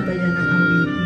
sabayan ng awitin.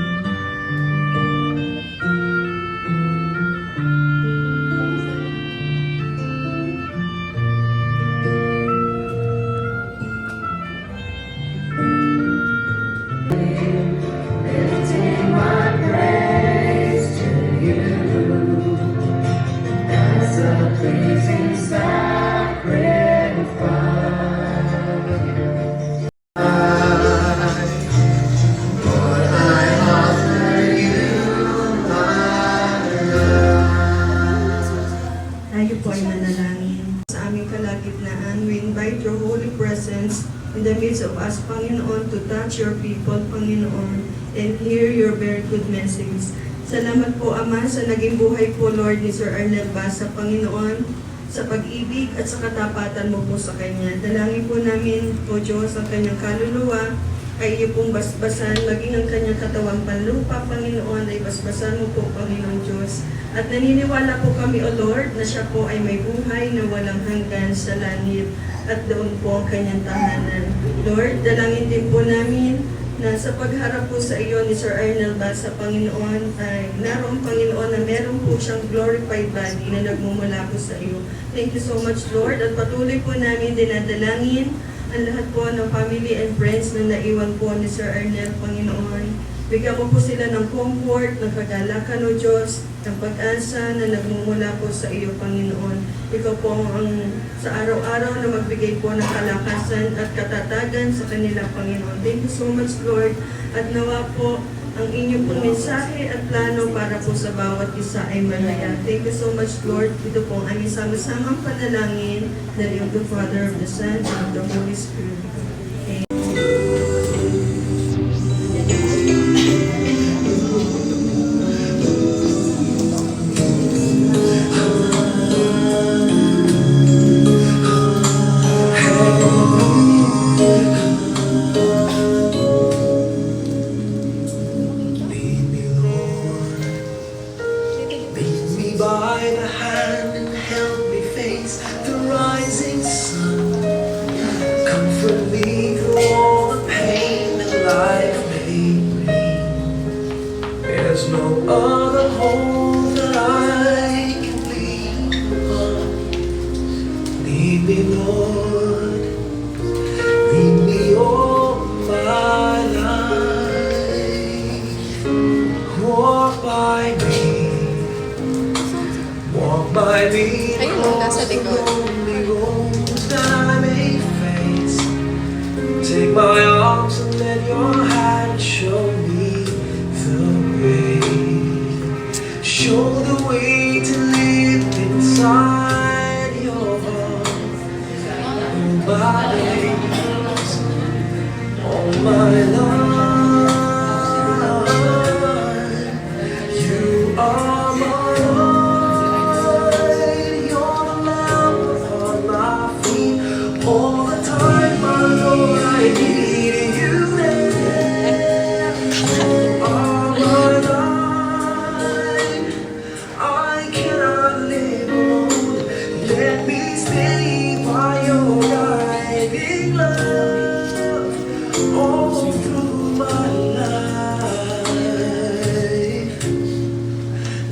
Tayo po ay nanalangin. Sa aming kalagitnaan, we invite your holy presence in the midst of us, Panginoon, to touch your people, Panginoon, and hear your very good message. Salamat po, Ama, sa naging buhay po, Lord, ni Sir Arnel Basa, Panginoon, sa pag-ibig at sa katapatan mo po sa Kanya. Dalangin po namin, O Diyos, ang Kanyang kaluluwa, ay iyo pong basbasan, maging ang Kanyang katawang panlupa, Panginoon, ay basbasan mo po, Panginoon Diyos. At naniniwala po kami, O Lord, na siya po ay may buhay na walang hanggan sa langit at doon po ang Kanyang tahanan. Lord, dalangin din po namin na sa pagharap po sa iyo ni Sir Arnel Basa, Panginoon, ay naroon, Panginoon, na meron po siyang glorified body na nagmumula po sa iyo. Thank you so much, Lord, at patuloy po namin dinadalangin ang lahat po ng family and friends na naiwan po ni Sir Arnel, Panginoon. Bigyan mo po sila ng comfort, ng kagalakan, O Diyos, ng pag-asa na nagmumula po sa iyo, Panginoon. Ikaw po ang sa araw-araw na magbigay po ng kalakasan at katatagan sa kanila, Panginoon. Thank you so much, Lord. At nawa po ang inyong pong mensahe at plano para po sa bawat isa ay malaya. Thank you so much, Lord. Ito po ang aming sama-samang panalangin na of the Father, of the Son, and of the Holy Spirit. By the hand and help me face the rising sun. Comfort me through all the pain that life may bring. There's no other hope that I can lean on. Lead me, Lord, lead me all my life. Walk by me. By me, lonely roads that I may face. Take my arms and let your hand show me the way. Show the way to live inside your arms. All my days, all my life, you are my all the time, my Lord, I need you there. All my life, I cannot live alone. Let me stay by your guiding love all through my life.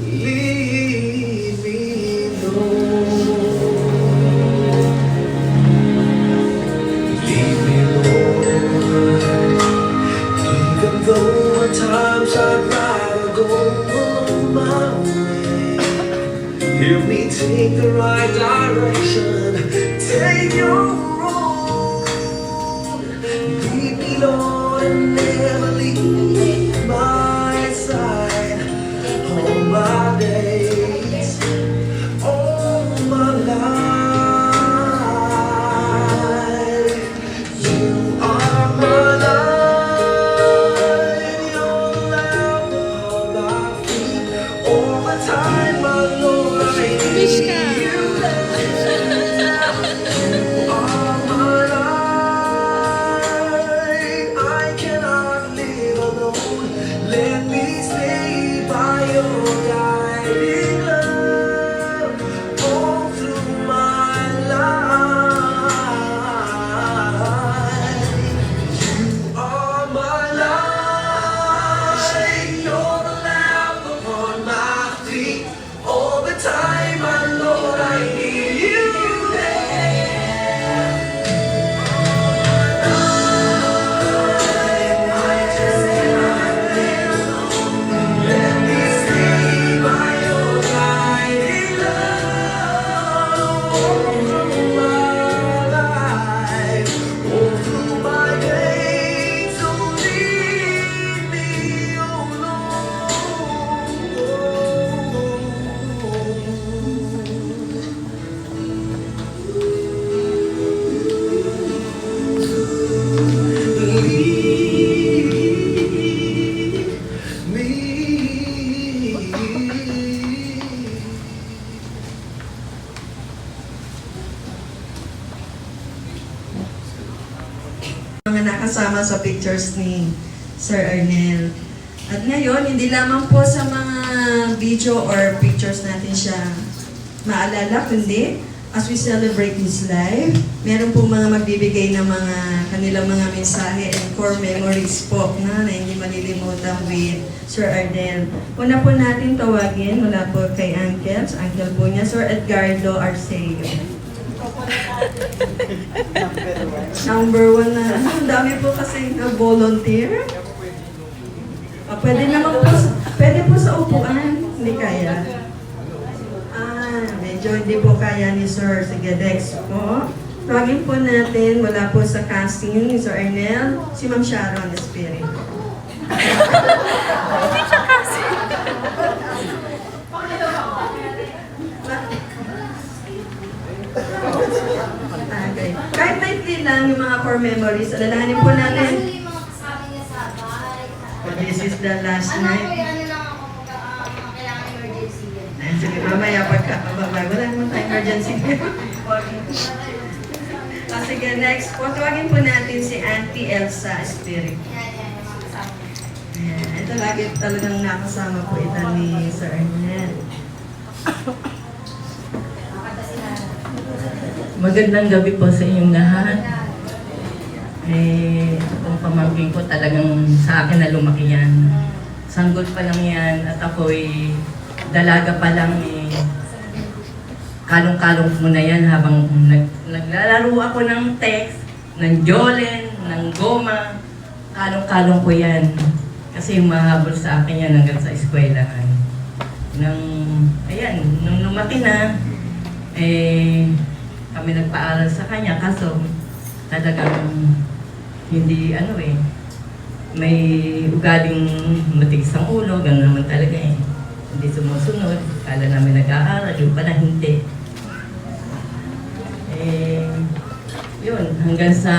Lead me, Lord. Though at times I'd rather go my way, help me take the right direction, take your road. Lead me, Lord, and never leave my side. All my days, all my life, you are my life. Time, my Lord, I need you. You are pictures ni Sir Arnel. At ngayon, hindi lamang po sa mga video or pictures natin siya maalala, kundi as we celebrate his life, meron po mga magbibigay ng mga kanilang mga mensahe and core memories po na hindi malilimutan with Sir Arnel. Una po natin tawagin mula po kay Uncle, Uncle po niya, Sir Edgardo Arceo. Number 1 na. Ang dami po kasi na-volunteer. Pwede naman po, pwede po sa upuan. Hindi kaya. Medyo hindi po kaya ni Sir. Sige, Dex po. Tawagin po natin, wala po sa casting ni Sir Arnel, si Ma'am Sharon Espiri. Hindi siya kasi. Okay. Kahit maikli lang yung mga core memories, alalahanin po natin. Actually, yung mga kasama niya sa bahay. This is the last Ano night. po yung ano lang ako pag kailangan emergency yan. Ay, sige, mamaya pagkakababay. Wala naman tayo emergency. Sige, next po. Tawagin po natin si Auntie Elsa Espiri. Yan, yung mga kasama niya. Ayan, ito lagi talagang nakasama po ito ni Sir Arnel. Makata sila. Magandang gabi po sa inyong lahat. Itong pamangkin ko talagang sa akin na lumaki yan. Sanggol pa lang yan at ako'y dalaga pa lang kalong-kalong ko na yan habang naglalaro ako ng text, ng jolen, ng goma. Kalong-kalong ko yan. Kasi mahabol sa akin yan hanggang sa eskwelahan. Nung lumaki na, kami nagpaaral sa kanya, kaso talagang hindi may ugaling matigas ang ulo, gano'n naman talaga eh. Hindi sumusunod, kala namin nag-aaral, yung pala hindi. Yun, hanggang sa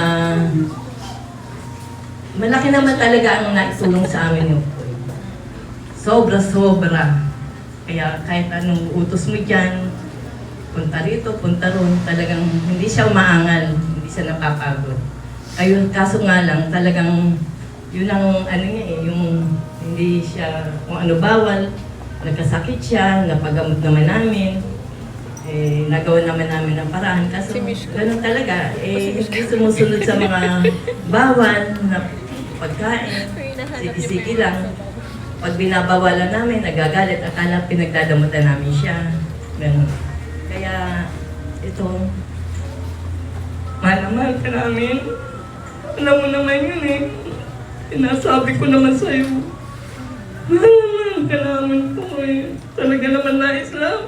malaki naman talaga ang naitulong sa amin yung sobra-sobra. Kaya kahit anong utos mo dyan, punta rito, punta ron, talagang hindi siya umaangal, hindi siya napapagod. Ayun, kaso nga lang, talagang yun ang yung hindi siya kung ano bawal, nagkasakit siya, napagamot naman namin, nagawa naman namin ng paraan. Kaso ganun talaga, hindi sumusunod sa mga bawal na pagkain, sige-sige lang. Pag binabawalan namin, nagagalit, akala pinagdadamutan namin siya. Ganun. Kaya, ito, mahal na mahal ka namin. Alam mo naman yun eh. Sinasabi ko naman sa'yo. Mahal na mahal ka namin po eh. Talaga naman nais lang.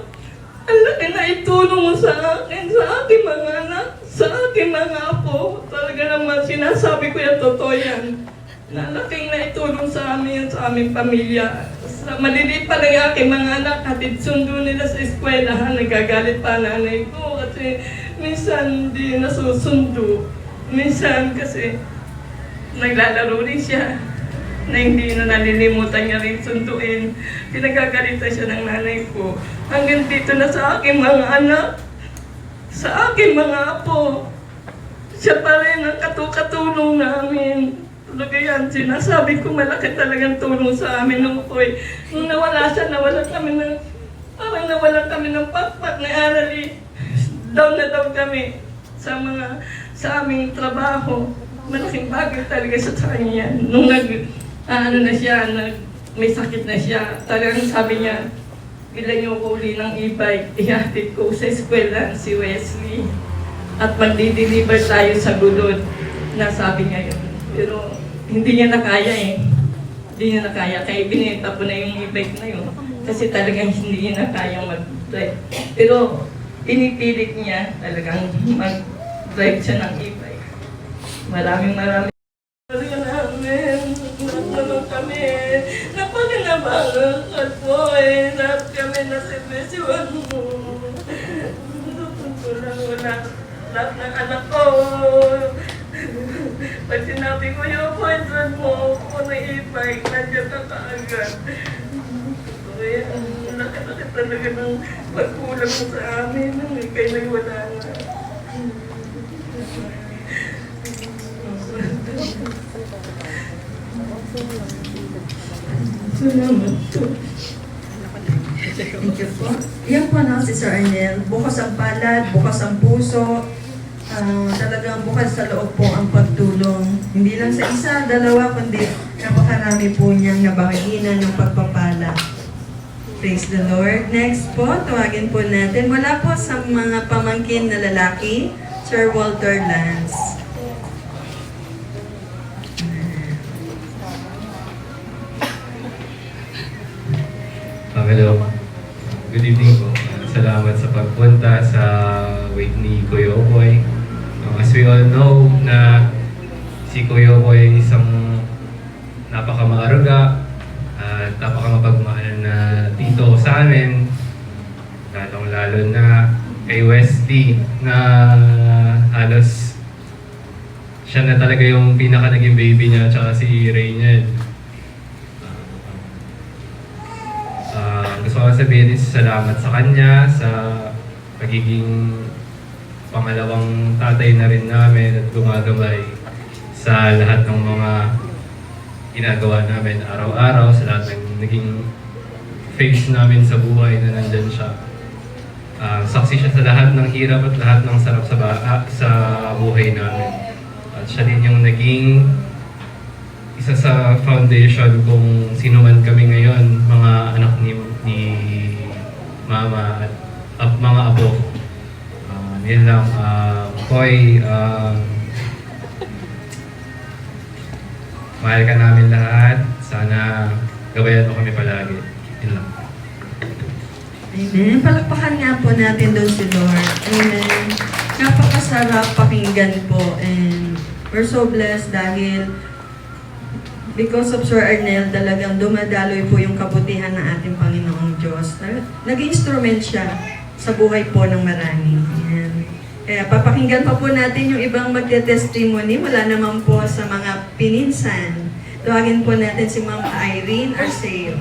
Ang laki na itulong mo sa akin, sa aking mga anak, sa aking mga apo. Talaga naman sinasabi ko yung totoo yan. Nalaking na itulong sa amin, sa aming pamilya. Sa maliliit pa lang yung aking mga anak, hatid sundo nila sa eskwelahan, nagagalit pa nanay ko kasi minsan hindi nasusundo. Minsan kasi naglalaro rin siya na hindi na nalilimutan niya rin sunduin. Pinagagalitan siya ng nanay ko. Hanggang dito na sa aking mga anak, sa aking mga apo. Siya pa rin ang katulong namin. Talaga yan, sinasabi ko malaki talagang tulong sa amin nung ako'y nung nawala siya, nawalan kami ng pakpak na arali. Down na down kami sa aming trabaho. Malaking bagay talaga sa kanya yan. Nung may sakit na siya, talagang sabi niya, bilan niyo ko uli ng e-bike, ihatid ko sa eskwela si Wesley. At magdi-deliver tayo sa gulod. Nasabi niya yun. Pero hindi niya nakaya eh. Hindi niya nakaya. Kaya binenta po na yung e-bike na yun. Kasi talagang hindi niya nakaya mag-drive. Pero pinipilit niya talagang mag-drive siya ng e-bike. Maraming talaga namin. Natanong kami. Napaganabangan po eh. Lahat kami nasipisiwan mo. Lahat ng anak ko. Pag sinabi ko yung appointment mo, kung na-e-bike, nandiyan ka kaagad. Kaya ang laki-laki talaga ng pagkulang mo sa amin nung ikay may wala nga. Salamat po. Thank you po. Yan po na si Sir Arnel. Bukas ang palad, bukas ang puso. Talagang bukas sa loob po ang pagtulong. Hindi lang sa isa, dalawa, kundi napakarami po niyang nabahinan ng pagpapala. Praise the Lord. Next po, tawagin po natin. Wala po sa mga pamangkin na lalaki, Sir Walter Lance. Hello. Good evening po. Salamat sa pagpunta sa wake ni Kuya Okoy. As we all know na si Kuya Okoy ay isang napakamaaruga at napakamapagmahal na tito sa amin. Lalong-lalo na kay Wesley na halos siya na talaga yung pinaka naging baby niya tsaka si Rainiel. Gusto ko sabihin din salamat sa kanya sa pagiging pangalawang tatay na rin namin at gumagabay sa lahat ng mga ginagawa namin araw-araw, sa lahat ng naging phase namin sa buhay na nandyan siya. Saksi siya sa lahat ng hirap at lahat ng sarap sa buhay namin. At siya din yung naging isa sa foundation kung sino man kami ngayon, mga anak ni Mama at mga apo. Yun lang, Koy, mahal ka namin lahat. Sana gabayan mo kami palagi. Yun lang. Amen. Palakpakan nga po natin doon si Lord. Amen. Napakasarap pakinggan po. And we're so blessed dahil because of Sir Arnel, talagang dumadaloy po yung kabutihan ng ating Panginoong Diyos. Naging instrument siya sa buhay po ng marami. Ayan. Kaya papakinggan pa po natin yung ibang magte-testimony. Wala naman po sa mga pininsan. Tawagin po natin si Ma'am Irene Arceo.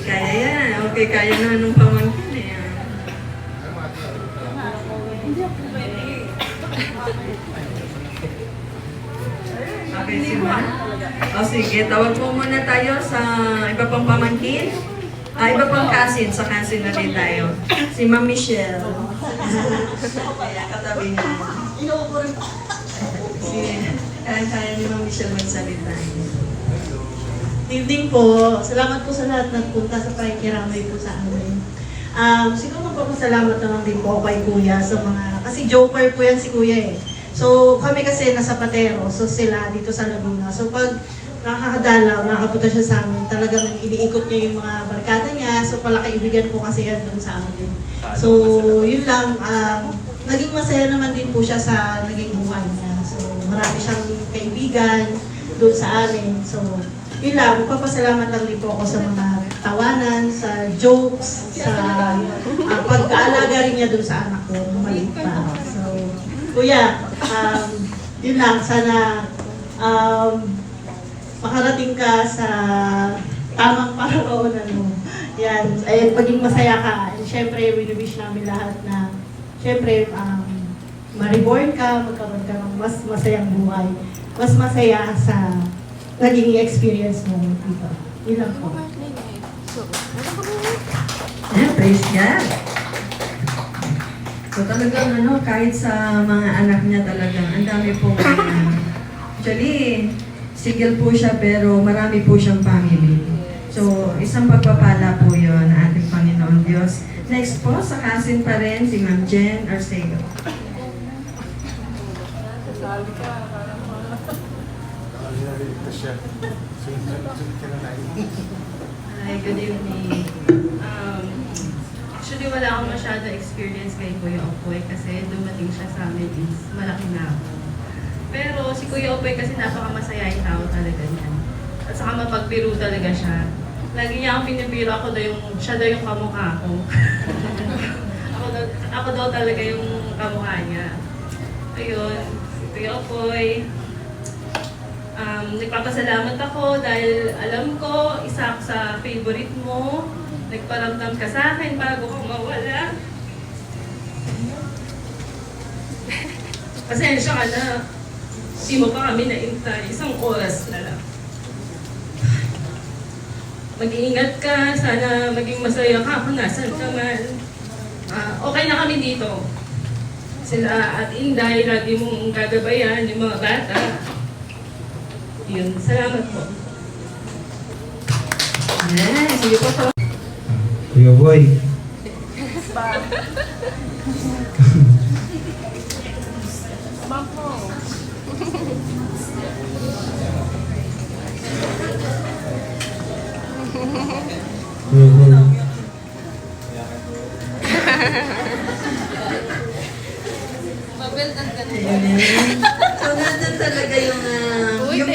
Kaya yan. Okay, kaya na nung pamangkin eh. Okay, si Ma'am. O sige, tawag po muna tayo sa iba pang pamangkin. Iba pang cousin, sa cousin na din tayo. Si Ma'am Michelle. Katabi niya. Kaya ni Ma'am Michelle magsalita. Evening po. Salamat po sa lahat nagpunta sa pakikiramay po sa amin. Siguro magpapasalamat naman din po kay Kuya sa mga, kasi joker po yan si Kuya eh. So kami kasi nasa Patero, so sila dito sa Laguna. So pag nakakadalaw, nakakapunta siya sa amin, talagang iniikot niya yung mga barkada niya. So pala kaibigan po kasi yan doon sa amin. So yun lang, naging masaya naman din po siya sa naging buhay niya. So marami siyang kaibigan doon sa amin. So yun lang, magpapasalamat lang din po ako sa mga tawanan, sa jokes, sa pag-aalaga rin niya doon sa anak ko, nung maliit pa. So, Kuya, yun lang, sana makarating ka sa tamang pararoonan mo. Yan, ay paging masaya ka. And syempre, wini-wish namin lahat na, syempre, ma-reborn ka, magkaroon ka ng mas masayang buhay. Mas masaya sa naging experience mo dito. Yun lang po. Yeah, praise God. So talagang kahit sa mga anak niya talagang, ang dami po. Actually, single po siya pero marami po siyang family. So, isang pagpapala po yun na ating Panginoon Diyos. Next po, sa cousin pa rin, si Ma'am Jen Arceo. Hi, good evening. Actually, wala akong masyado experience kay Kuya Opoy kasi dumating siya sa amin is malaki na ako. Pero si Kuya Opoy kasi napakamasayahin tao talaga niya. At saka mapagbiro talaga siya. Lagi niya akong pinibiro, siya daw yung kamukha ko. ako daw talaga yung kamukha niya. Ayun, si Kuya Opoy. Nagpapasalamat ako dahil alam ko, isa sa favorite mo. Nagparamdam ka sa akin bago ka mawala. Pasensya ka na. Di mo pa kami naintay, 1 oras na lang. Mag-iingat ka, sana maging masaya ka kung nasan ka man. Okay na kami dito. Sila at Inday, lagi mong gagabayan yung mga bata. Yun, salamat po. Sige po po. Kuya Boy. Kuya Boy. Amen. So, nandun talaga yung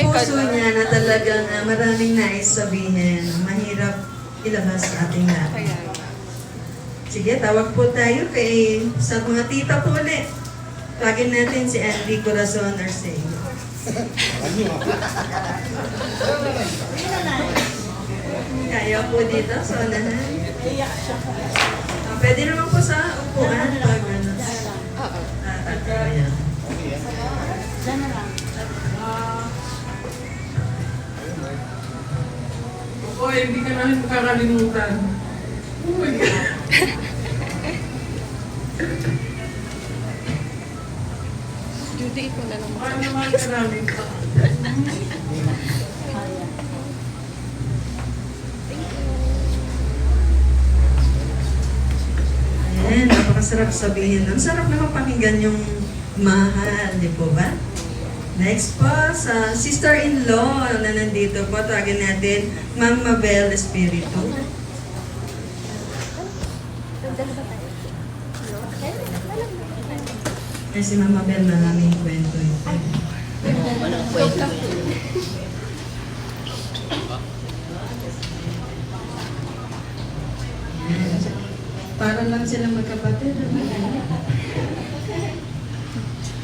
puso niya na talagang maraming nais sabihin. Mahirap ilabas sa ating lahat. Sige, tawag po tayo sa mga tita po ulit. Tawagin natin si Andy Corazon Arceo. Kaya po dito, so unahan. Pwede naman po sa upuan. Pag ano. Ayan. Oo, hindi ka namin makakalimutan. Oh my God. Judy, ikaw na naman. Mahal ka namin. Ayan, napakasarap sabihin. Ang sarap naman pakinggan yung mahal, di po ba? Next po, sa sister-in-law na nandito po, tawagin natin Ma'am Mabel Espiritu. Ay, si Ma'am Mabel maraming kwento ito. Para lang sila magkapatid.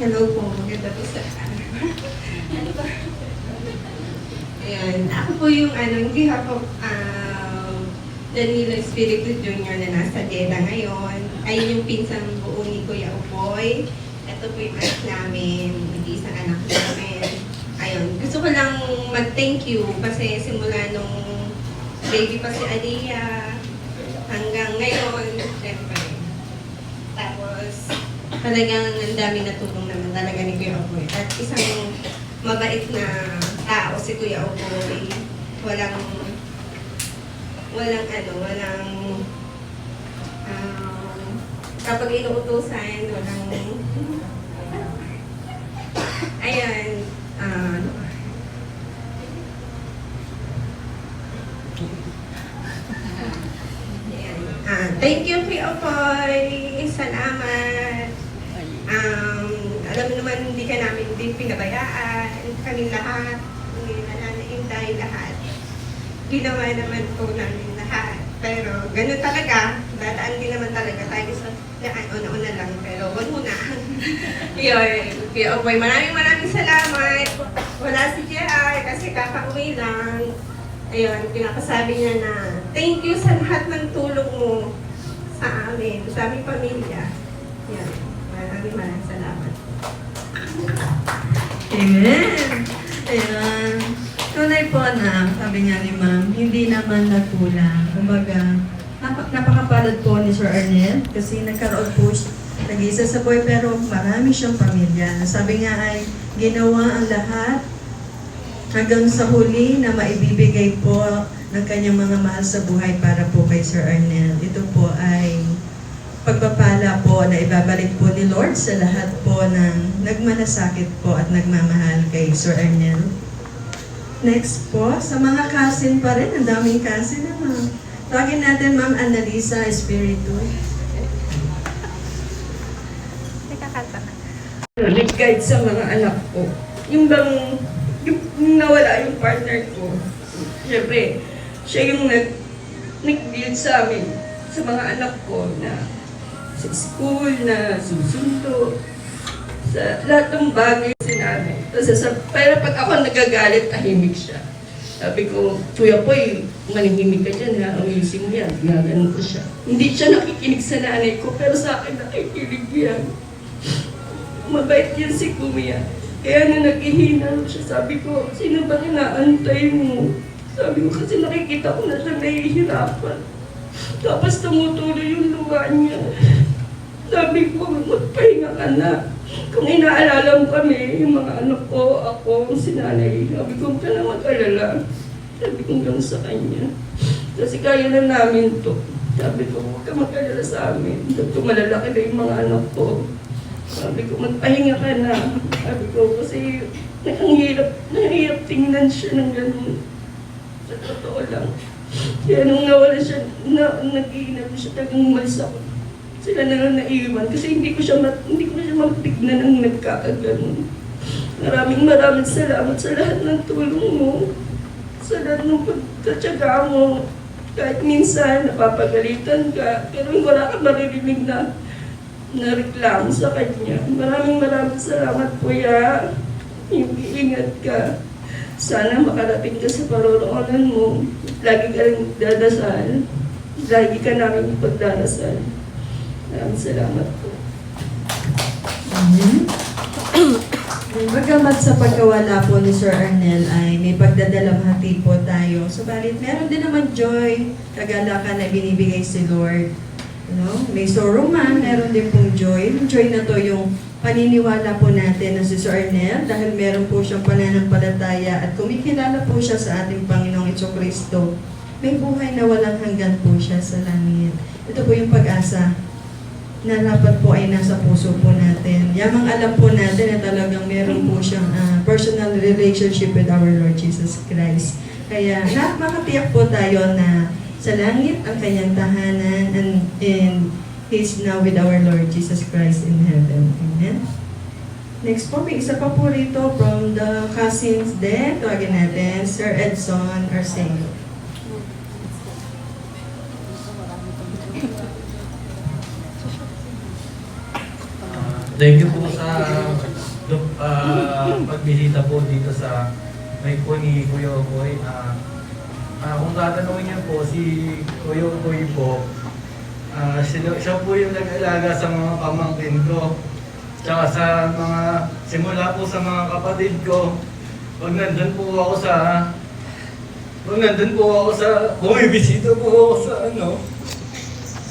Hello po, maganda po sa Ayan, ako po yung hindi ako Danilo Espiritu Jr. na nasa Jeddah ngayon. Ayun yung pinsang buo ni Kuya Upoy. Ito po yung anak namin, hindi isang anak namin. Ayun, gusto ko lang mag-thank you kasi simula nung baby pa si Aliyah hanggang ngayon, syempre. Tapos, talagang ang dami natulong naman talaga ni Kuya Upoy. At isang mabait na tao si Kuya Upoy. Walang kapag inuutusan, walang ayan, thank you, Kuya Upoy. Salamat. Alam mo naman, hindi ka namin din pinabayaan. Kami lahat, hindi na nanaintay lahat. Ginawa naman po namin lahat. Pero ganun talaga, dadaan din naman talaga tayo sa daan. Una-una lang, pero wag muna. Yun, Kuya Upoy, maraming salamat. Wala si JR kasi kakauwi lang. Ayun, pinakasabi niya na thank you sa lahat ng tulong mo sa amin, sa aming pamilya. Yan, maraming salamat. Amen! Ayan. Tunay po na, sabi nga ni Ma'am, hindi naman nagkulang. Kumbaga, napakapalad po ni Sir Arnel kasi nagkaroon po nag-isa sa buhay pero marami siyang pamilya. Sabi nga ay ginawa ang lahat hanggang sa huli na maibibigay po ng kanyang mga mahal sa buhay para po kay Sir Arnel. Ito po ay pagpapala po na ibabalik po ni Lord sa lahat po ng nagmalasakit po at nagmamahal kay Sir Arnel. Next po, sa mga cousin pa rin, ang daming cousin naman. Tawagin natin Ma'am Annalisa Espiritu. Nag-guide sa mga anak ko. Yung bang, yung nawala yung partner ko. Siyempre, siya yung nag-build sa amin, sa mga anak ko na sa school, na susundo, sa lahat ng bagay sinabi. Pero pag ako nagagalit, tahimik siya. Sabi ko, Kuya Poy, manihimik ka dyan ha, amusin mo yan. Ginaganon ko siya. Hindi siya nakikinig sa nanay ko, pero sa akin nakikinig yan. Mabait yan si Kuya. Kaya nung naghihina siya, sabi ko, sino ba inaantay mo? Sabi ko, kasi nakikita ko na siya nahihirapan. Tapos tumutuloy yung luha niya. Sabi ko, magpahinga ka na. Kung inaalala mo kami, yung mga anak ko, ako, si nanay, sabi ko, huwag ka na mag-alala. Sabi ko lang sa kanya. Kasi kaya na namin to. Sabi ko, huwag ka mag-alala sa amin. Tumalalaki na yung mga anak ko. Sabi ko, magpahinga ka na. Sabi ko, kasi nahihirap tingnan siya ng ganun. Sa totoo lang. Kaya nung nawala siya, nag-iinap siya, tagang umalis ako. Sila na lang naiwan kasi hindi ko siya matignan ng nagkakaganon. Maraming salamat sa lahat ng tulong mo. Sa lahat ng pagtatsaga mo. Kahit minsan napapagalitan ka, pero wala ka maririnig na reklamo sa kanya. Maraming salamat, Kuya. Iingat ka. Sana makarating ka sa paroroonan mo. Lagi ka rin dadasal. Lagi ka namin pagdarasal. Maraming salamat po. Amen. Bagamat sa pagkawala po ni Sir Arnel ay may pagdadalamhati po tayo. Subalit meron din naman joy, kagalakan na binibigay si Lord. May sorrow man, meron din pong joy. Yung joy na to yung paniniwala po natin na si Sir Arnel dahil meron po siyang pananampalataya at kumikilala po siya sa ating Panginoong Jesucristo. May buhay na walang hanggan po siya sa langit. Ito po yung pag-asa na dapat po ay nasa puso po natin. Yamang alam po natin na talagang meron po siyang personal relationship with our Lord Jesus Christ. Kaya makatiyak po tayo na sa langit ang kanyang tahanan and He's now with our Lord Jesus Christ in heaven. Amen? Next po, may isa pa po rito from the cousins din. Tawagin natin, Sir Edson Arceo. Thank you po sa pagbisita po dito sa may po ni Kuya Okoy. Kung tatanungin niyo po, si Kuya Okoy po, siya po yung nag-alaga sa mga pamangkin ko. Tsaka sa mga, simula po sa mga kapatid ko, pag nandun po ako sa, bumibisita po ako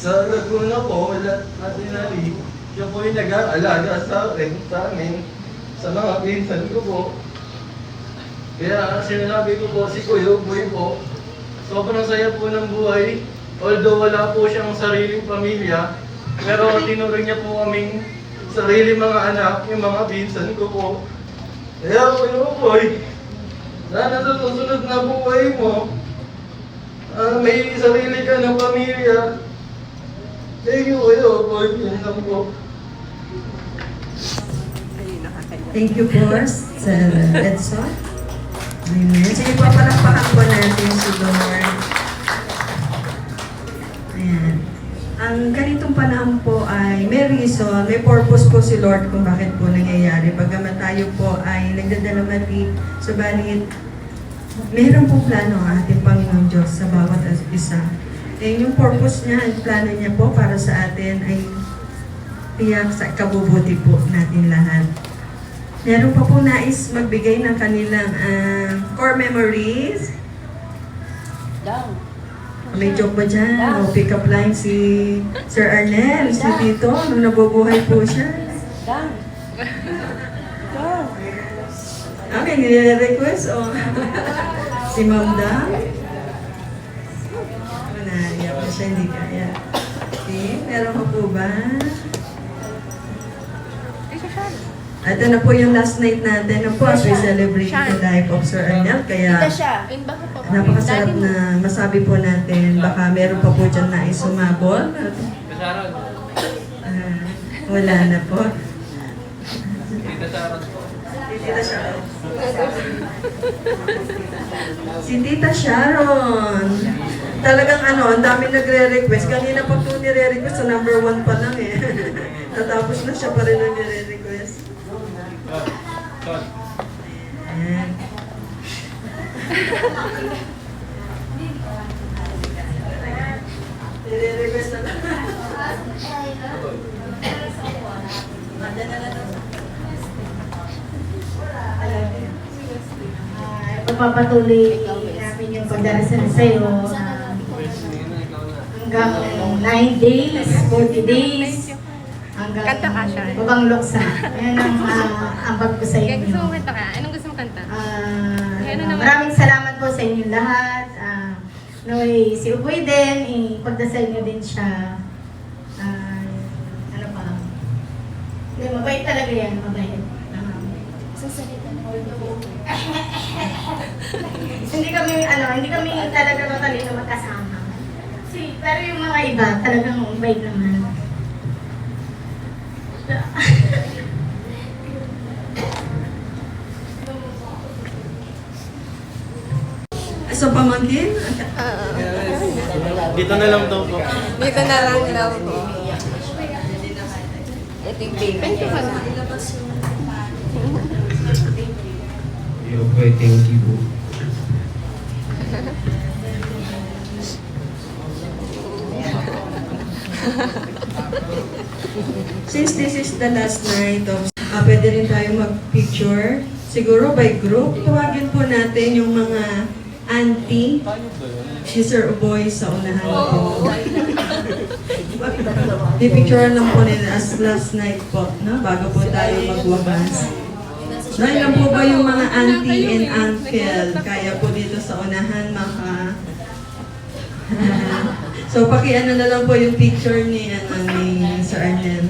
sa Laguna po, Latinary. Siya po yung nag-aalaga sa amin, sa mga pinsan ko po. Kaya sinasabi ko po, si Kuya Boy po, sobrang saya po ng buhay. Although wala po siyang sariling pamilya, pero tinuring niya po kaming sarili mga anak, yung mga pinsan ko po. Kaya Kuya Boy, sana sa susunod na buhay mo, may sarili ka ng pamilya. Thank you, Kuya Boy. Yan lang po. Thank you po, Sir Edson. Amen. Sige po, palakpakan po natin si Lord. Ayan. Ang ganitong panahon po ay may reason, may purpose po si Lord kung bakit po nangyayari. Pagkamat tayo po ay nagdadalamati, subalit mayroon pong plano ang ating Panginoon Diyos sa bawat isa. And yung purpose niya, ang plano niya po para sa atin ay tiyak sa kabubuti po natin lahat. Meron pa po nais magbigay ng kanilang core memories. Down. May joke ba dyan? O pick up line si Sir Arnel, si Tito, nung nabubuhay po siya. Down. Down. Okay, nire-request o si Ma'am Dang. Naiyak na siya, hindi kaya. Okay, meron ka po ba? Ito na po yung last night natin. Ano po, as we celebrate the life of Sir Arnel. Kaya napakasarap na masabi po natin. Baka meron pa po dyan na isumabol. Wala na po. Si Tita Sharon. Talagang ang dami nagre-request. Kanina pa po nire-request, sa number 1 pa lang eh. Natapos na siya pa rin ang nire-request. Ayan. Nire-request na lang. pagpapatuloy namin yung pagdarasal sa iyo hanggang 9 days, 40 days, hanggang babang luksa. Ayan ang ambag ko sa inyo. Gusto mo kanta ka? Anong gusto mo kanta? Maraming salamat po sa inyo lahat. Si Uboy din, ipagdasal niyo din siya. Ano pa? Hindi, mabait talaga yan, mabait. Hindi kami talaga matalino magkasama. Pero yung mga iba, talagang mabait naman. Sa pamangkin, Dito na lang daw po. Dito na lang daw po. Ito yung baby. Pwede ka na. Kuya Boy, thank you po. since this is the last night of, pwede rin tayo mag-picture. Siguro by group, tawagin po natin yung mga auntie ni Sir Uboy sa unahan po. Di-picturean lang po nila as last night po, no? Bago po tayo magwagas. Dahil lang po ba yung mga auntie and uncle, kaya po dito sa unahan maka... So, pakiano na lang po yung picture ni Sir Arnel.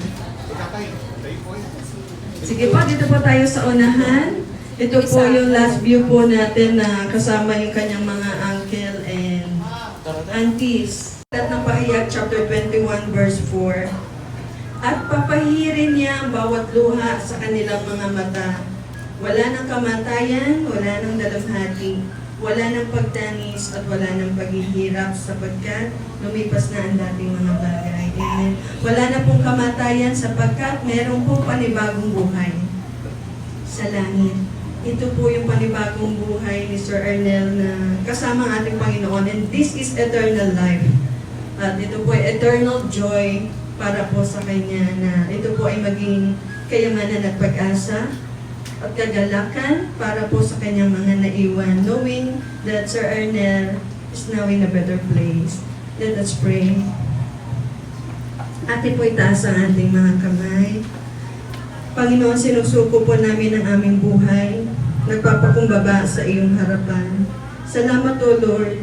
Sige po, dito po tayo sa unahan. Ito po yung last view po natin na kasama yung kanyang mga uncle and aunties. At ng Pahayag, chapter 21, verse 4. At papahirin niya ang bawat luha sa kanilang mga mata. Wala ng kamatayan, wala ng dalamhati, wala ng pagtanis at wala ng paghihirap sapagkat lumipas na ang dating mga bagay. Amen. Wala na pong kamatayan sapagkat meron pong panibagong buhay sa langit. Ito po yung panibagong buhay ni Sir Arnel na kasama ang ating Panginoon. And this is eternal life. At ito po ay eternal joy para po sa Kanya na ito po ay maging kayamanan at pag-asa at kagalakan para po sa kanyang mga naiwan, knowing that Sir Arnel is now in a better place. Let us pray. Ate po itaas ang ating mga kamay. Panginoon, sinusuko po namin ang aming buhay. Nagpapakumbaba sa iyong harapan. Salamat o Lord.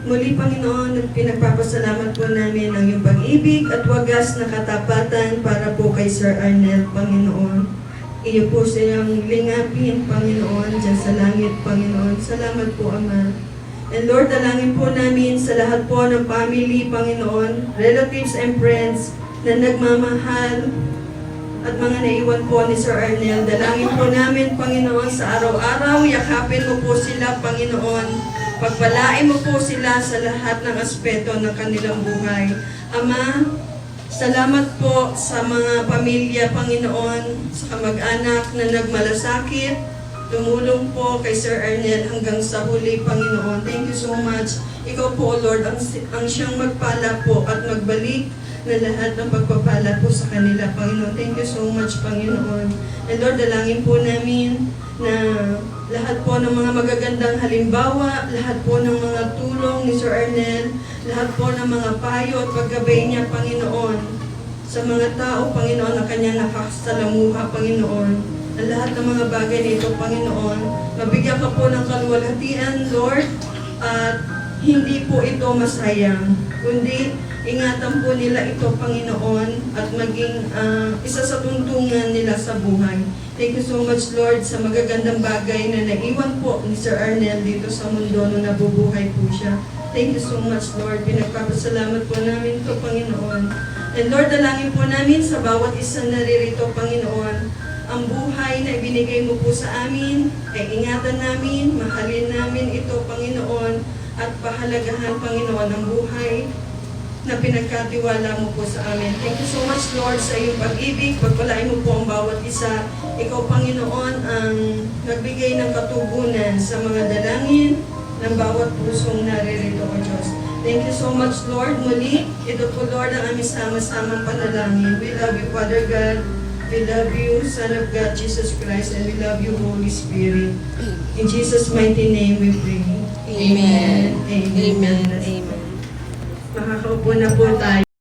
Muli, Panginoon, pinagpapasalamat po namin ang iyong pag-ibig at wagas na katapatan para po kay Sir Arnel, Panginoon. Iyo po silang lingapin, Panginoon, dyan sa langit, Panginoon. Salamat po, Ama. And Lord, dalangin po namin sa lahat po ng family, Panginoon, relatives and friends na nagmamahal at mga naiwan po ni Sir Arnel. Dalangin po namin, Panginoon, sa araw-araw, yakapin mo po sila, Panginoon. Pagpalain mo po sila sa lahat ng aspeto ng kanilang buhay. Ama, salamat po sa mga pamilya, Panginoon, sa kamag-anak na nagmalasakit. Tumulong po kay Sir Arnel hanggang sa huli, Panginoon. Thank you so much. Ikaw po, Lord, ang siyang magpala po at magbalik na lahat ng pagpapala po sa kanila, Panginoon. Thank you so much, Panginoon. And Lord, dalangin po namin na lahat po ng mga magagandang halimbawa, lahat po ng mga tulong ni Sir Arnel, lahat po ng mga payo at paggabay niya, Panginoon, sa mga tao, Panginoon, na kanya nakasalamuha, Panginoon. Ang lahat ng mga bagay nito, Panginoon, mabigyan ka po ng kaluwalhatian, Lord, at hindi po ito masayang, kundi ingatan po nila ito, Panginoon, at maging isa sa tuntungan nila sa buhay. Thank you so much, Lord, sa magagandang bagay na naiwan po ni Sir Arnel dito sa mundo nung nabubuhay po siya. Thank you so much, Lord. Pinagpapasalamat po namin ito, Panginoon. And Lord, dalangin po namin sa bawat isa naririto, Panginoon, ang buhay na ibinigay mo po sa amin, ay ingatan namin, mahalin namin ito, Panginoon, at pahalagahan, Panginoon, ang buhay na pinagkatiwala mo po sa amin. Thank you so much, Lord, sa iyong pag-ibig. Pagpalain mo po ang bawat isa. Ikaw, Panginoon, ang nagbigay ng katugunan sa mga dalangin ng bawat pusong naririto, O Diyos. Thank you so much, Lord. Muli, ito po, Lord, ang aming sama-samang panalangin. We love you, Father God. We love you, Son of God, Jesus Christ, and we love you, Holy Spirit. In Jesus' mighty name we pray. Amen. Amen. Amen. Amen. Makakaupo na po tayo.